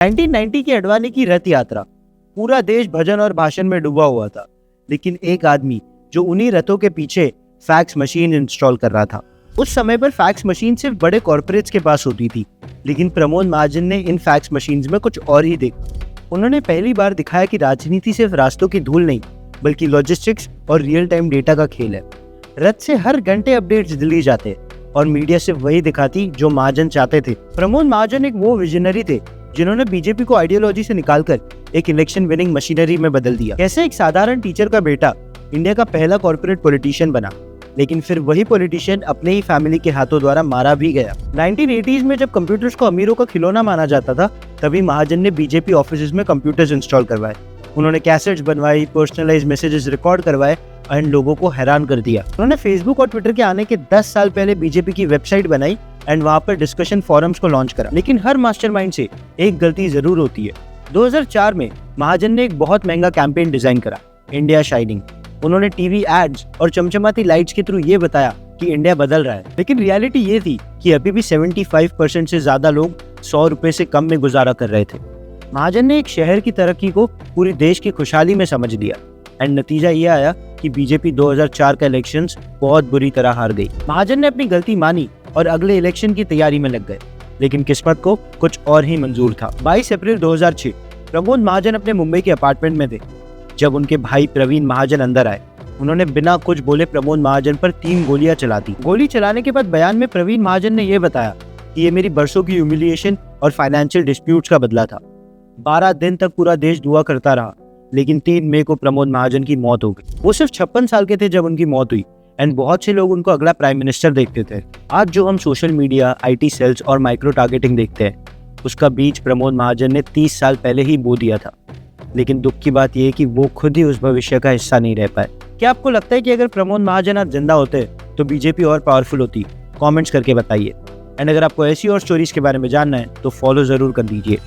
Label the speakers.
Speaker 1: 1990 की अडवाणी की रथ यात्रा, पूरा देश भजन और भाषण में डूबा हुआ था, लेकिन एक आदमी जो उन्हीं रथों के पीछे फैक्स मशीन इंस्टॉल कर रहा था। उस समय पर फैक्स मशीन सिर्फ बड़े कॉर्पोरेट्स के पास होती थी, लेकिन प्रमोद महाजन ने इन फैक्स मशीन्स में कुछ और ही देखा। उन्होंने पहली बार दिखाया कि राजनीति सिर्फ रास्तों की धूल नहीं, बल्कि लॉजिस्टिक्स और रियल टाइम डेटा का खेल है। रथ से हर घंटे अपडेट्स दिए जाते और मीडिया सिर्फ वही दिखाती जो महाजन चाहते थे। प्रमोद महाजन एक वो विजनरी थे जिन्होंने बीजेपी को आइडियोलॉजी से निकालकर एक इलेक्शन विनिंग मशीनरी में बदल दिया। कैसे एक साधारण टीचर का बेटा इंडिया का पहला कॉर्पोरेट पॉलिटिशियन बना, लेकिन फिर वही पॉलिटिशियन अपने ही फैमिली के हाथों द्वारा मारा भी गया। 1980s में जब कंप्यूटर्स को अमीरों का खिलौना माना जाता था, तभी महाजन ने बीजेपी ऑफिस में कंप्यूटर्स इंस्टॉल करवाए। उन्होंने कैसेट्स बनवाई, पर्सनलाइज्ड मैसेजेस रिकॉर्ड करवाए और लोगों को हैरान कर दिया। उन्होंने फेसबुक और ट्विटर के आने के 10 साल पहले बीजेपी की वेबसाइट बनाई एंड वहां पर डिस्कशन फोरम्स को लॉन्च करा। लेकिन हर मास्टरमाइंड से एक गलती जरूर होती है। 2004 में महाजन ने एक बहुत महंगा कैंपेन डिजाइन करा, इंडिया शाइनिंग। उन्होंने टीवी एड्स और चमचमाती लाइट्स के थ्रू ये बताया कि इंडिया बदल रहा है, लेकिन रियलिटी ये थी कि अभी भी 75% से ज्यादा लोग 100 रुपए से कम में गुजारा कर रहे थे। महाजन ने एक शहर की तरक्की को पूरे देश की खुशहाली में समझ लिया एंड नतीजा ये आया कि बीजेपी 2004 का इलेक्शंस बहुत बुरी तरह हार गई। महाजन ने अपनी गलती मानी और अगले इलेक्शन की तैयारी में लग गए, लेकिन किस्मत को कुछ और ही मंजूर था। 22 अप्रैल 2006 प्रमोद महाजन अपने मुंबई के अपार्टमेंट में थे जब उनके भाई प्रवीण महाजन अंदर आए। उन्होंने बिना कुछ बोले प्रमोद महाजन पर 3 गोलियां चला दी। गोली चलाने के बाद बयान में प्रवीण महाजन ने यह बताया कि ये मेरी बरसों की ह्यूमिलिएशन और फाइनेंशियल डिस्प्यूट्स का बदला था। 12 दिन तक पूरा देश दुआ करता रहा, लेकिन 3 मई को प्रमोद महाजन की मौत हो गई। वो सिर्फ 56 साल के थे जब उनकी मौत हुई एंड बहुत से लोग उनको अगला प्राइम मिनिस्टर देखते थे। आज जो हम सोशल मीडिया, IT सेल्स और माइक्रो टारगेटिंग देखते हैं, उसका बीज प्रमोद महाजन ने 30 साल पहले ही बो दिया था। लेकिन दुख की बात यह है कि वो खुद ही उस भविष्य का हिस्सा नहीं रह पाए। क्या आपको लगता है कि अगर प्रमोद महाजन आज जिंदा होते तो बीजेपी और पावरफुल होती? कमेंट्स करके बताइए। एंड अगर आपको ऐसी और स्टोरीज के बारे में जानना है तो फॉलो जरूर कर दीजिए।